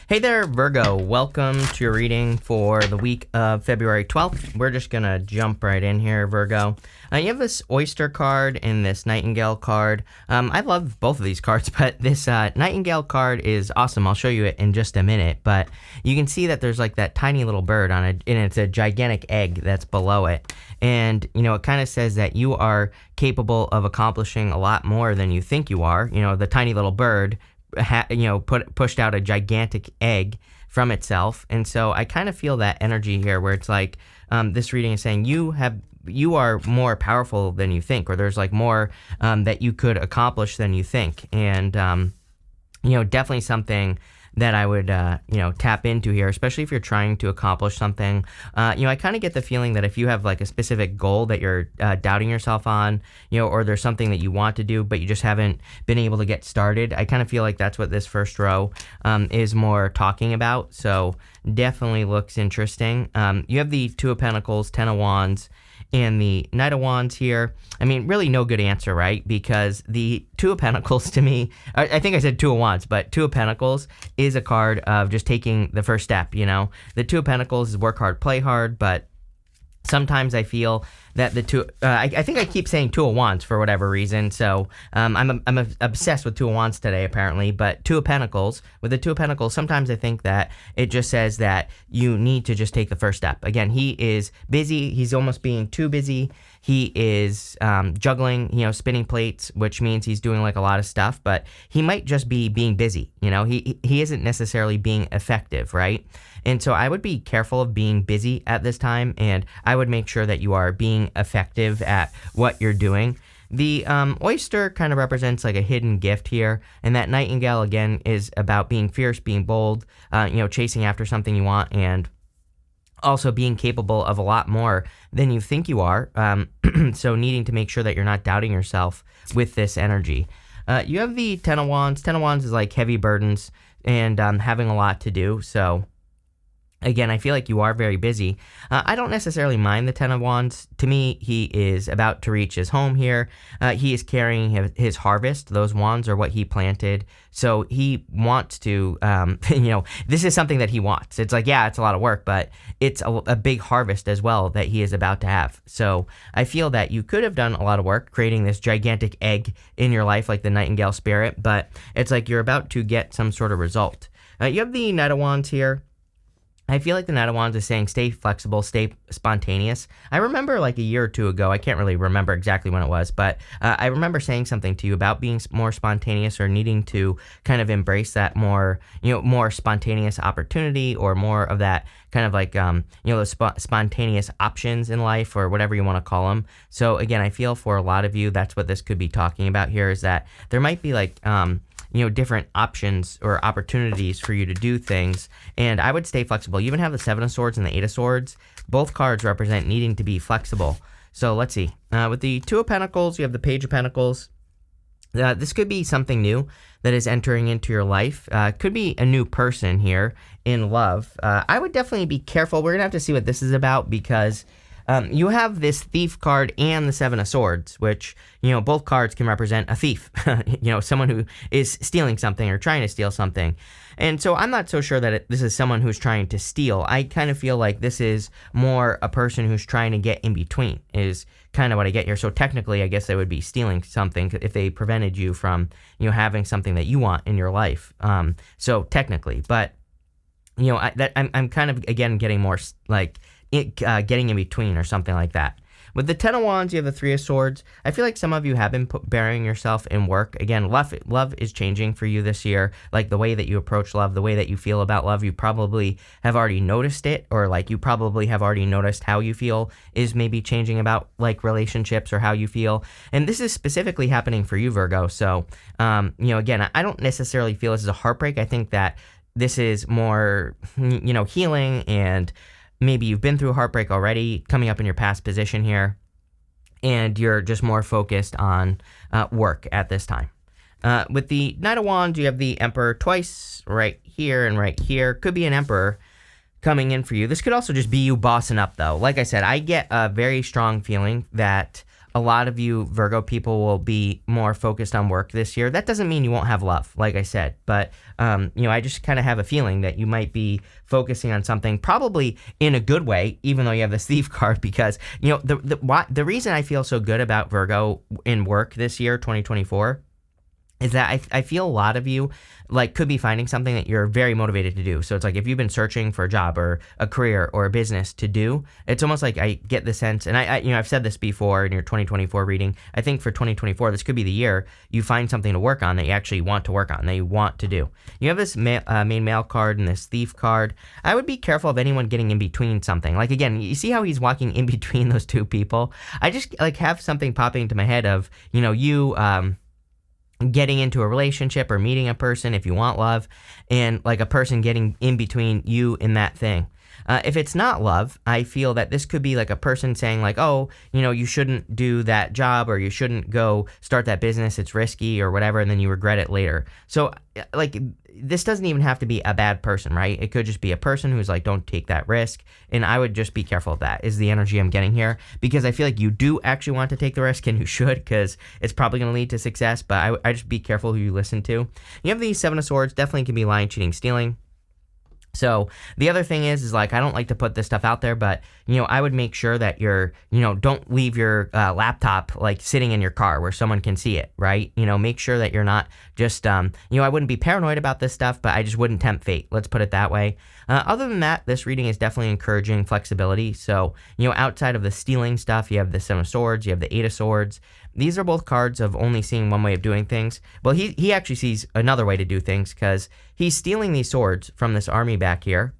Hey there, Virgo. Welcome to your reading for the week of February 12th. We're just going to jump right in here, Virgo. You have this Oyster card and this Nightingale card. I love both of these cards, but this Nightingale card is awesome. I'll show you it in just a minute, but you can see that there's like that tiny little bird on it, and it's a gigantic egg that's below it. And, it kind of says that you are capable of accomplishing a lot more than you think you are. The tiny little bird pushed out a gigantic egg from itself. And so I kind of feel that energy here where it's like this reading is saying you are more powerful than you think, or there's like more that you could accomplish than you think. And definitely something that I would tap into here, especially if you're trying to accomplish something. I kind of get the feeling that if you have like a specific goal that you're doubting yourself on, or there's something that you want to do but you just haven't been able to get started, I kind of feel like that's what this first row is more talking about. So definitely looks interesting. You have the Two of Pentacles, Ten of Wands, and the Knight of Wands here. I mean, really no good answer, right? Because the Two of Pentacles to me, I think I said Two of Wands, but Two of Pentacles is a card of just taking the first step, The Two of Pentacles is work hard, play hard, but sometimes I feel that the two, I think I keep saying Two of Wands for whatever reason, so I'm obsessed with Two of Wands today apparently, but Two of Pentacles, with the Two of Pentacles, sometimes I think that it just says that you need to just take the first step. Again, he is busy, he's almost being too busy, he is juggling, spinning plates, which means he's doing like a lot of stuff, but he might just be being busy, he isn't necessarily being effective, right? And so I would be careful of being busy at this time, and I would make sure that you are being effective at what you're doing. The oyster kind of represents like a hidden gift here, and that Nightingale again is about being fierce, being bold, chasing after something you want, and also being capable of a lot more than you think you are. So needing to make sure that you're not doubting yourself with this energy. You have the Ten of Wands. Ten of Wands is like heavy burdens and having a lot to do. So again, I feel like you are very busy. I don't necessarily mind the Ten of Wands. To me, he is about to reach his home here. He is carrying his harvest. Those wands are what he planted. So he wants to, this is something that he wants. It's like, yeah, it's a lot of work, but it's a big harvest as well that he is about to have. So I feel that you could have done a lot of work creating this gigantic egg in your life, like the Nightingale spirit, but it's like you're about to get some sort of result. You have the Knight of Wands here. I feel like the Knight of Wands is saying stay flexible, stay spontaneous. I remember like a year or two ago, I can't really remember exactly when it was, but I remember saying something to you about being more spontaneous or needing to kind of embrace that more, more spontaneous opportunity or more of that kind of like, those spontaneous options in life or whatever you want to call them. So again, I feel for a lot of you, that's what this could be talking about here, is that there might be like, different options or opportunities for you to do things. And I would stay flexible. You even have the Seven of Swords and the Eight of Swords. Both cards represent needing to be flexible. So let's see. With the Two of Pentacles, you have the Page of Pentacles. This could be something new that is entering into your life. Could be a new person here in love. I would definitely be careful. We're going to have to see what this is about because you have this Thief card and the Seven of Swords, which, both cards can represent a thief, someone who is stealing something or trying to steal something. And so I'm not so sure that this is someone who's trying to steal. I kind of feel like this is more a person who's trying to get in between is kind of what I get here. So technically, I guess they would be stealing something if they prevented you from, having something that you want in your life. So technically, but, I'm kind of, again, getting more like, getting in between or something like that. With the Ten of Wands, you have the Three of Swords. I feel like some of you have been burying yourself in work. Again, love is changing for you this year. Like the way that you approach love, the way that you feel about love, you probably have already noticed it, or like you probably have already noticed how you feel is maybe changing about like relationships or how you feel. And this is specifically happening for you, Virgo. So, again, I don't necessarily feel this is a heartbreak. I think that this is more, healing, and maybe you've been through heartbreak already, coming up in your past position here, and you're just more focused on work at this time. With the Knight of Wands, you have the Emperor twice, right here and right here. Could be an Emperor coming in for you. This could also just be you bossing up, though. Like I said, I get a very strong feeling that a lot of you Virgo people will be more focused on work this year. That doesn't mean you won't have love, like I said, but I just kind of have a feeling that you might be focusing on something probably in a good way, even though you have this thief card, because the reason I feel so good about Virgo in work this year, 2024, is that I feel a lot of you could be finding something that you're very motivated to do. So it's like if you've been searching for a job or a career or a business to do, it's almost like I get the sense, and I've said this before in your 2024 reading. I think for 2024, this could be the year you find something to work on that you actually want to work on, that you want to do. You have this main male card and this thief card. I would be careful of anyone getting in between something. Like again, you see how he's walking in between those two people? I just have something popping into my head of, getting into a relationship or meeting a person if you want love, and a person getting in between you and that thing. If it's not love, I feel that this could be a person saying you shouldn't do that job, or you shouldn't go start that business, it's risky or whatever, and then you regret it later. So this doesn't even have to be a bad person, right? It could just be a person who's don't take that risk, and I would just be careful of that, is the energy I'm getting here, because I feel like you do actually want to take the risk, and you should, because it's probably going to lead to success, but I just be careful who you listen to. You have the Seven of Swords, definitely can be lying, cheating, stealing. So the other thing is I don't like to put this stuff out there, but, I would make sure that you're, don't leave your laptop sitting in your car where someone can see it, right? Make sure that you're not just, I wouldn't be paranoid about this stuff, but I just wouldn't tempt fate. Let's put it that way. Other than that, this reading is definitely encouraging flexibility. So, outside of the stealing stuff, you have the Seven of Swords, you have the Eight of Swords. These are both cards of only seeing one way of doing things. Well, he actually sees another way to do things, because he's stealing these swords from this army back here.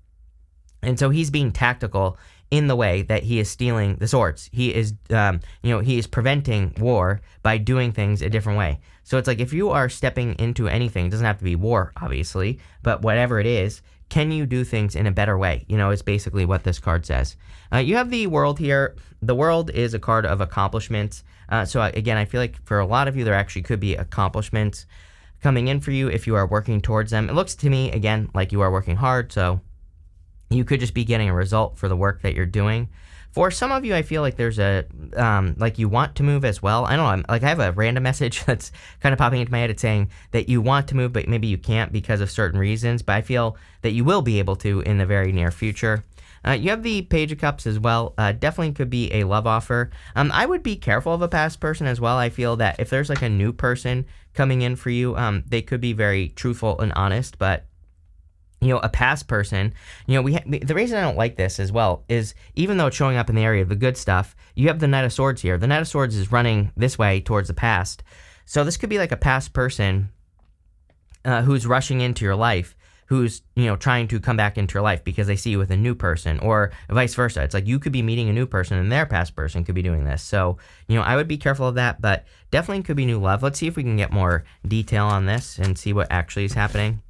And so he's being tactical in the way that he is stealing the swords. He is, he is preventing war by doing things a different way. So it's if you are stepping into anything, it doesn't have to be war, obviously, but whatever it is, can you do things in a better way? Is basically what this card says. You have the World here. The World is a card of accomplishments. So again, I feel like for a lot of you, there actually could be accomplishments coming in for you if you are working towards them. It looks to me, again, like you are working hard, so you could just be getting a result for the work that you're doing. For some of you, I feel like there's a, you want to move as well. I don't know, I have a random message that's kind of popping into my head. It's saying that you want to move, but maybe you can't because of certain reasons. But I feel that you will be able to in the very near future. You have the Page of Cups as well. Definitely could be a love offer. I would be careful of a past person as well. I feel that if there's a new person coming in for you, they could be very truthful and honest, but a past person, the reason I don't like this as well is, even though it's showing up in the area of the good stuff, you have the Knight of Swords here. The Knight of Swords is running this way towards the past. So this could be a past person who's rushing into your life, who's, trying to come back into your life because they see you with a new person, or vice versa. It's you could be meeting a new person and their past person could be doing this. So, I would be careful of that, but definitely could be new love. Let's see if we can get more detail on this and see what actually is happening.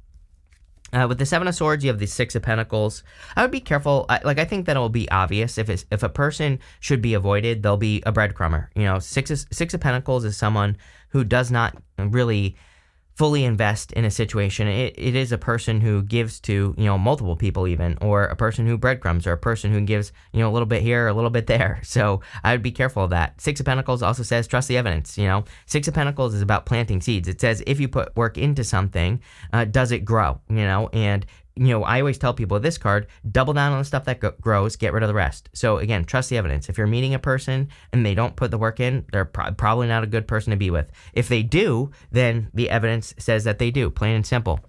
With the Seven of Swords, you have the Six of Pentacles. I would be careful. I think that it'll be obvious. If a person should be avoided, they'll be a breadcrumber. Six of Pentacles is someone who does not really fully invest in a situation. It is a person who gives to, multiple people even, or a person who breadcrumbs, or a person who gives, a little bit here, a little bit there. So I would be careful of that. Six of Pentacles also says trust the evidence. Six of Pentacles is about planting seeds. It says if you put work into something, does it grow? And I always tell people with this card, double down on the stuff that grows, get rid of the rest. So again, trust the evidence. If you're meeting a person and they don't put the work in, they're probably not a good person to be with. If they do, then the evidence says that they do, plain and simple.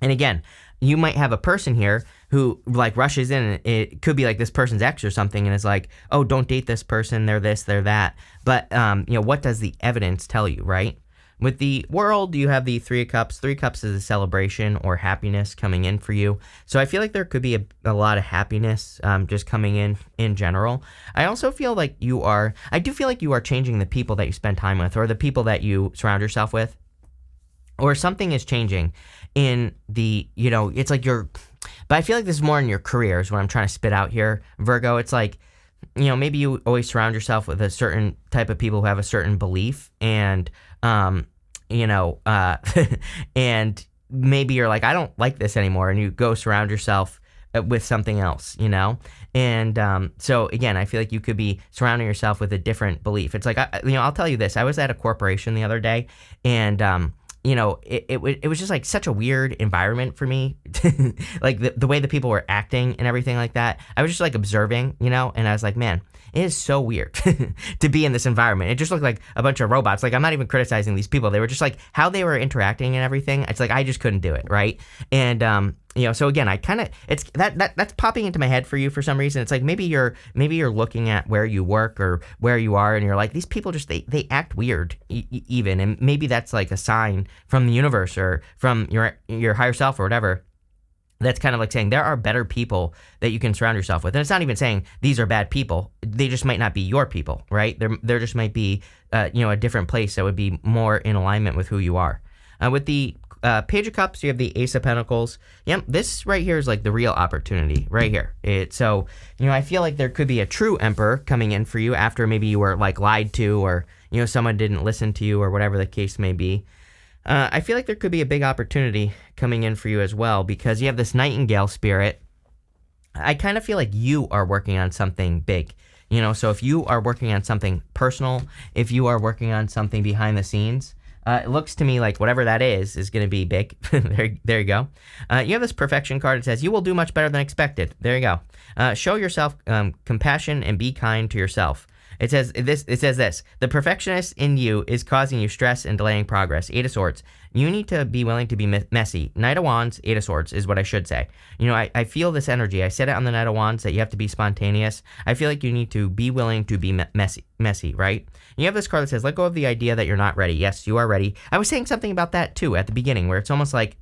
And again, you might have a person here who rushes in, and it could be this person's ex or something, and is oh, don't date this person, they're this, they're that. But, what does the evidence tell you, right? With the World, you have the Three of Cups. Three Cups is a celebration or happiness coming in for you. So I feel like there could be a lot of happiness just coming in general. I also feel I do feel like you are changing the people that you spend time with, or the people that you surround yourself with. Or something is changing in the, it's but I feel like this is more in your career is what I'm trying to spit out here, Virgo. It's maybe you always surround yourself with a certain type of people who have a certain belief, and and maybe you're I don't like this anymore, and you go surround yourself with something else, And so again, I feel like you could be surrounding yourself with a different belief. It's like, I'll tell you this. I was at a corporation the other day, and it was just like such a weird environment for me, like the way the people were acting and everything like that. I was just like observing, and I was like, man, it is so weird to be in this environment. It just looked like a bunch of robots. Like, I'm not even criticizing these people. They were just like how they were interacting and everything. It's like I just couldn't do it, right? And so again, I kind of it's that's popping into my head for you for some reason. It's like maybe you're looking at where you work or where you are, and you're like, these people just they act weird even, and maybe that's like a sign from the universe or from your higher self or whatever. That's kind of like saying there are better people that you can surround yourself with. And it's not even saying these are bad people. They just might not be your people, right? There just might be, a different place that would be more in alignment with who you are. With the Page of Cups, you have the Ace of Pentacles. Yep, this right here is like the real opportunity right here. I feel like there could be a true emperor coming in for you after maybe you were like lied to, or, someone didn't listen to you, or whatever the case may be. I feel like there could be a big opportunity coming in for you as well, because you have this Nightingale spirit. I kind of feel like you are working on something big, so if you are working on something personal, if you are working on something behind the scenes, it looks to me like whatever that is going to be big. There you go. You have this perfection card. It says, you will do much better than expected. There you go. Show yourself compassion and be kind to yourself. It says this, the perfectionist in you is causing you stress and delaying progress. 8 of Swords. You need to be willing to be messy. Knight of Wands, 8 of Swords is what I should say. I feel this energy. I said it on the Knight of Wands that you have to be spontaneous. I feel like you need to be willing to be messy, right? You have this card that says, let go of the idea that you're not ready. Yes, you are ready. I was saying something about that too at the beginning, where it's almost like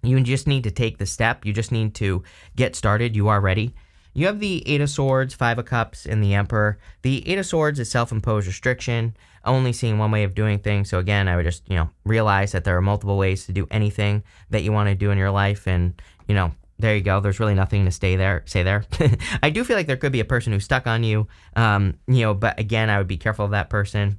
you just need to take the step. You just need to get started. You are ready. You have the 8 of Swords, 5 of Cups, and the Emperor. The 8 of Swords is self-imposed restriction, only seeing one way of doing things. So again, I would just, realize that there are multiple ways to do anything that you want to do in your life. And, there you go. There's really nothing to say there. I do feel like there could be a person who's stuck on you, but again, I would be careful of that person.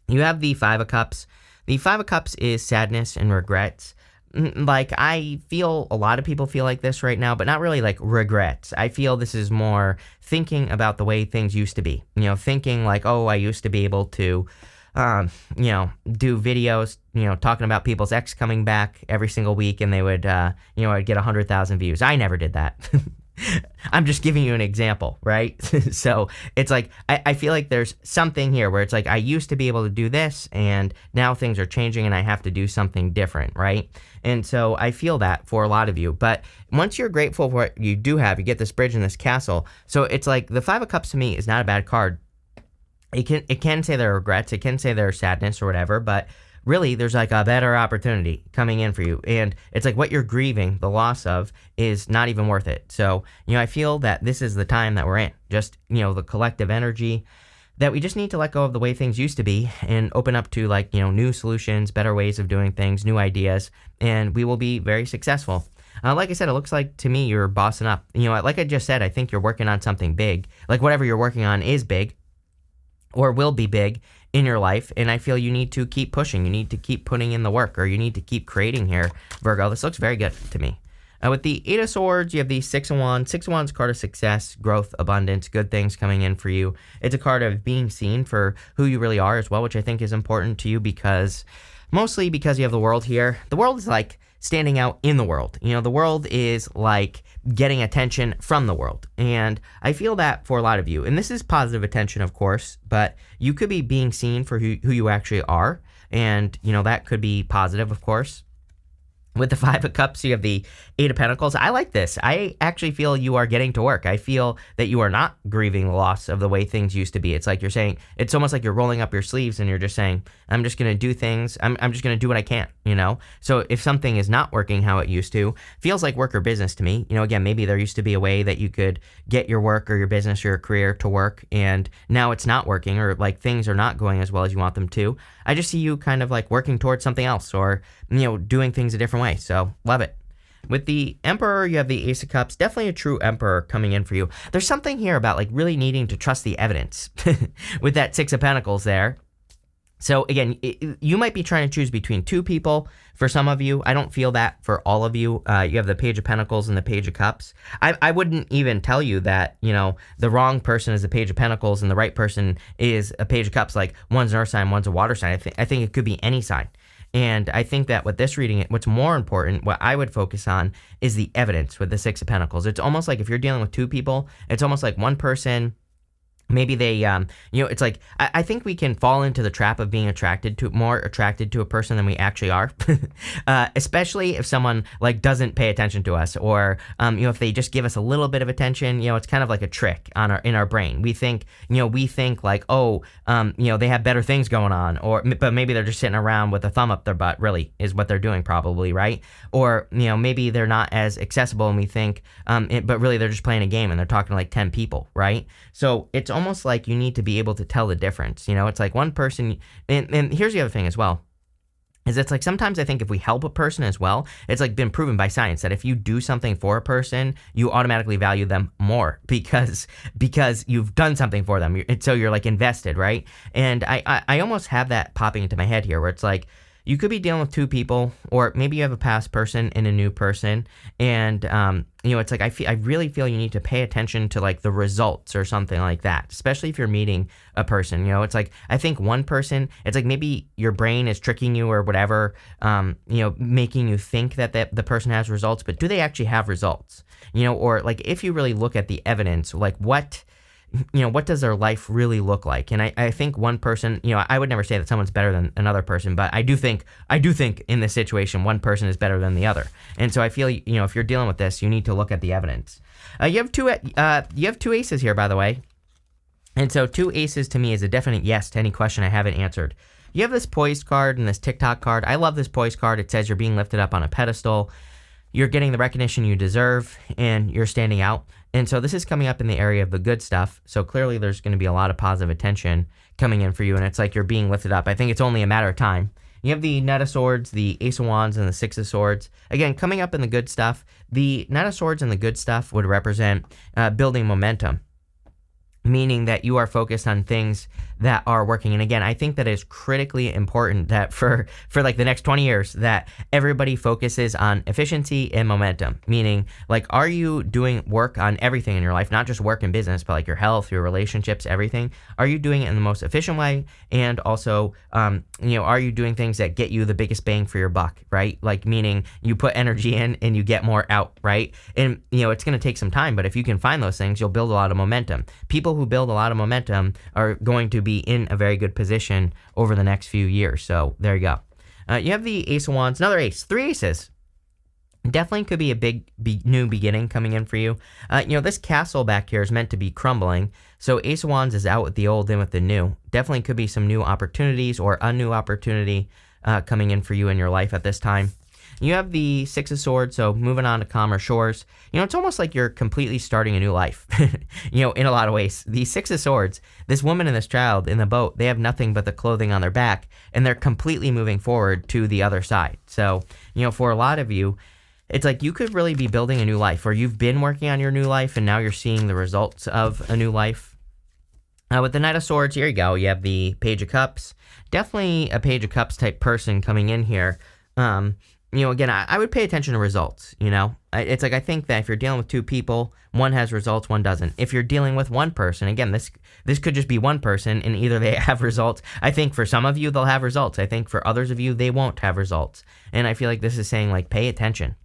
You have the 5 of Cups. The 5 of Cups is sadness and regrets. Like, I feel a lot of people feel like this right now, but not really like regrets. I feel this is more thinking about the way things used to be, thinking like, oh, I used to be able to, do videos, talking about people's ex coming back every single week, and they would, I'd get 100,000 views. I never did that. I'm just giving you an example, right? So it's like, I feel like there's something here where it's like, I used to be able to do this, and now things are changing and I have to do something different, right? And so I feel that for a lot of you. But once you're grateful for what you do have, you get this bridge and this castle. So it's like the 5 of Cups to me is not a bad card. It can say there are regrets, it can say there are sadness or whatever, but really, there's like a better opportunity coming in for you. And it's like what you're grieving, the loss of, is not even worth it. So, I feel that this is the time that we're in. Just, the collective energy that we just need to let go of the way things used to be and open up to like, new solutions, better ways of doing things, new ideas, and we will be very successful. Like I said, it looks like to me you're bossing up. Like I just said, I think you're working on something big. Like whatever you're working on is big or will be big in your life, and I feel you need to keep pushing. You need to keep putting in the work, or you need to keep creating here, Virgo. This looks very good to me. With the 8 of Swords, you have the 6 of Wands. 6 of Wands, card of success, growth, abundance, good things coming in for you. It's a card of being seen for who you really are as well, which I think is important to you mostly because you have the world here. The world is like standing out in the world. The world is like getting attention from the world. And I feel that for a lot of you. And this is positive attention, of course, but you could be being seen for who you actually are. And, that could be positive, of course. With the 5 of Cups, you have the 8 of Pentacles. I like this. I actually feel you are getting to work. I feel that you are not grieving the loss of the way things used to be. It's like you're saying, it's almost like you're rolling up your sleeves and you're just saying, I'm just going to do things. I'm just going to do what I can, So if something is not working how it used to, feels like work or business to me. Again, maybe there used to be a way that you could get your work or your business or your career to work, and now it's not working, or like things are not going as well as you want them to. I just see you kind of like working towards something else, or, doing things a different way. So love it. With the Emperor, you have the Ace of Cups. Definitely a true Emperor coming in for you. There's something here about like really needing to trust the evidence with that 6 of Pentacles there. So again, you might be trying to choose between two people. For some of you, I don't feel that for all of you. You have the Page of Pentacles and the Page of Cups. I wouldn't even tell you that, the wrong person is the Page of Pentacles and the right person is a Page of Cups. Like one's an earth sign, one's a water sign. I think it could be any sign. And I think that with this reading, what's more important, what I would focus on is the evidence with the Six of Pentacles. It's almost like if you're dealing with two people, it's almost like one person. Maybe they, it's like, I think we can fall into the trap of being more attracted to a person than we actually are, especially if someone like doesn't pay attention to us, or, if they just give us a little bit of attention, it's kind of like a trick in our brain. We think like, they have better things going on, but maybe they're just sitting around with a thumb up their butt, really, is what they're doing probably, right? Or, maybe they're not as accessible and we think, but really they're just playing a game and they're talking to like 10 people, right? So it's almost like you need to be able to tell the difference. It's like one person, and here's the other thing as well, is it's like sometimes I think if we help a person as well, it's like been proven by science that if you do something for a person, you automatically value them more because you've done something for them. So you're like invested, right? And I almost have that popping into my head here where it's like, you could be dealing with two people, or maybe you have a past person and a new person, and it's like I really feel you need to pay attention to like the results or something like that, especially if you're meeting a person. It's like I think one person, it's like maybe your brain is tricking you or whatever, making you think that the person has results, but do they actually have results? Or like if you really look at the evidence, like what does their life really look like? And I think one person, I would never say that someone's better than another person, but I do think in this situation, one person is better than the other. And so I feel, if you're dealing with this, you need to look at the evidence. You have two aces here, by the way. And so 2 aces to me is a definite yes to any question I haven't answered. You have this poised card and this TikTok card. I love this poised card. It says you're being lifted up on a pedestal. You're getting the recognition you deserve, and you're standing out. And so this is coming up in the area of the good stuff. So clearly there's going to be a lot of positive attention coming in for you, and it's like you're being lifted up. I think it's only a matter of time. You have the Knight of Swords, the Ace of Wands, and the Six of Swords. Again, coming up in the good stuff. The Knight of Swords and the good stuff would represent building momentum, meaning that you are focused on things that are working. And again, I think that is critically important that for like the next 20 years that everybody focuses on efficiency and momentum, meaning like, are you doing work on everything in your life, not just work and business, but like your health, your relationships, everything? Are you doing it in the most efficient way? And also, are you doing things that get you the biggest bang for your buck, right? Like meaning you put energy in and you get more out, right? And, it's going to take some time, but if you can find those things, you'll build a lot of momentum. People who build a lot of momentum are going to be in a very good position over the next few years. So there you go. You have the Ace of Wands, another ace, 3 aces. Definitely could be a big new beginning coming in for you. This castle back here is meant to be crumbling. So Ace of Wands is out with the old in with the new. Definitely could be some new opportunities or a new opportunity coming in for you in your life at this time. You have the Six of Swords, so moving on to calmer shores. It's almost like you're completely starting a new life, in a lot of ways. The Six of Swords, this woman and this child in the boat, they have nothing but the clothing on their back, and they're completely moving forward to the other side. So, for a lot of you, it's like you could really be building a new life, or you've been working on your new life, and now you're seeing the results of a new life. With the Knight of Swords, here you go. You have the Page of Cups. Definitely a Page of Cups type person coming in here. Again, I would pay attention to results, It's like I think that if you're dealing with two people, one has results, one doesn't. If you're dealing with one person, again, this could just be one person, and either they have results. I think for some of you, they'll have results. I think for others of you, they won't have results. And I feel like this is saying, like, pay attention.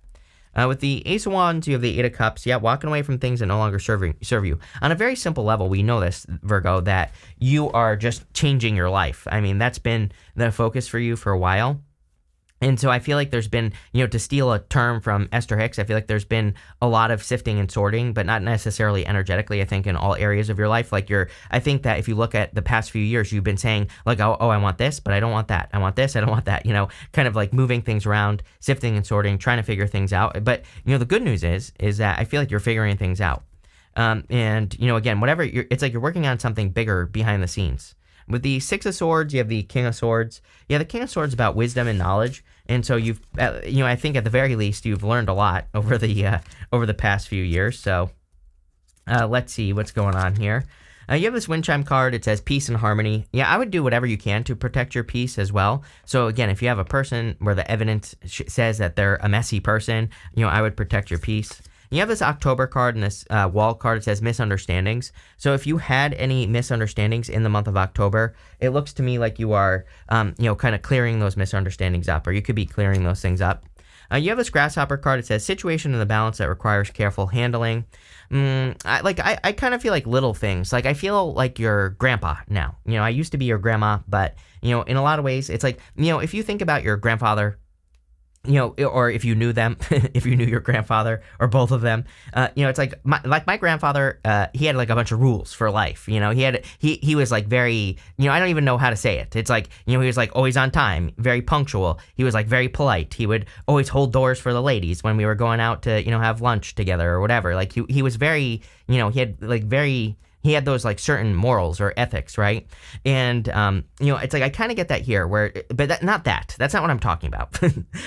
With the Ace of Wands, you have the Eight of Cups. Yeah, walking away from things that no longer serve you. On a very simple level, we know this, Virgo, that you are just changing your life. I mean, that's been the focus for you for a while. And so I feel like there's been, to steal a term from Esther Hicks, I feel like there's been a lot of sifting and sorting, but not necessarily energetically, I think, in all areas of your life. Like I think that if you look at the past few years, you've been saying like, oh, I want this, but I don't want that. I want this, I don't want that, kind of like moving things around, sifting and sorting, trying to figure things out. But, the good news is that I feel like you're figuring things out. And, again, whatever, it's like you're working on something bigger behind the scenes. With the Six of Swords, you have the King of Swords. Yeah, the King of Swords is about wisdom and knowledge. And so you've, I think at the very least, you've learned a lot over the past few years. So let's see what's going on here. You have this wind chime card. It says peace and harmony. Yeah, I would do whatever you can to protect your peace as well. So again, if you have a person where the evidence says that they're a messy person, I would protect your peace. You have this October card and this wall card. It says misunderstandings. So if you had any misunderstandings in the month of October, it looks to me like you are, kind of clearing those misunderstandings up, or you could be clearing those things up. You have this grasshopper card. It says situation in the balance that requires careful handling. I kind of feel like little things. Like I feel like your grandpa now. I used to be your grandma, but in a lot of ways, it's like if you think about your grandfather, or if you knew them, if you knew your grandfather or both of them, it's like my grandfather, he had like a bunch of rules for life. He was like very, I don't even know how to say it. It's like, he was like always on time, very punctual. He was like very polite. He would always hold doors for the ladies when we were going out to, have lunch together or whatever. Like he was very, he had those like certain morals or ethics, right? And, it's like I kind of get that here that's not what I'm talking about.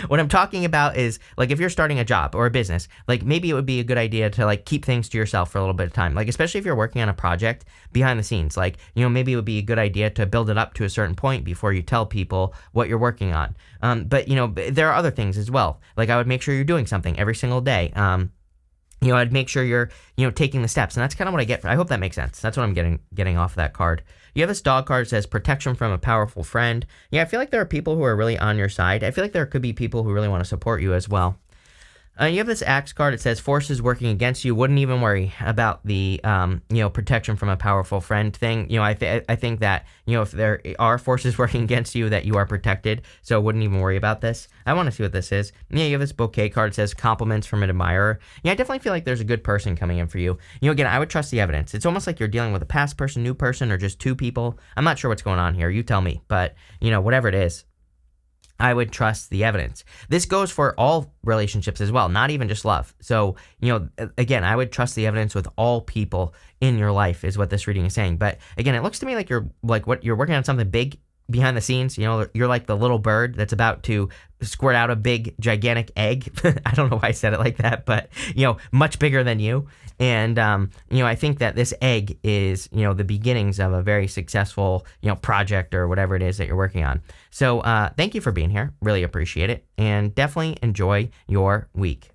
What I'm talking about is like if you're starting a job or a business, like maybe it would be a good idea to like keep things to yourself for a little bit of time. Like especially if you're working on a project behind the scenes, like, maybe it would be a good idea to build it up to a certain point before you tell people what you're working on. But there are other things as well. Like I would make sure you're doing something every single day. I'd make sure you're, taking the steps. And that's kind of what I get. I hope that makes sense. That's what I'm getting off of that card. You have this dog card that says protection from a powerful friend. Yeah, I feel like there are people who are really on your side. I feel like there could be people who really want to support you as well. You have this axe card. It says forces working against you. Wouldn't even worry about the, protection from a powerful friend thing. I think that, if there are forces working against you, that you are protected. So wouldn't even worry about this. I want to see what this is. Yeah, you have this bouquet card. It says compliments from an admirer. Yeah, I definitely feel like there's a good person coming in for you. Again, I would trust the evidence. It's almost like you're dealing with a past person, new person, or just two people. I'm not sure what's going on here. You tell me. But, whatever it is, I would trust the evidence. This goes for all relationships as well, not even just love. So, again, I would trust the evidence with all people in your life is what this reading is saying. But again, it looks to me like you're working on something big behind the scenes. You're like the little bird that's about to squirt out a big, gigantic egg. I don't know why I said it like that, but, much bigger than you. And, I think that this egg is, the beginnings of a very successful, project or whatever it is that you're working on. So thank you for being here. Really appreciate it. And definitely enjoy your week.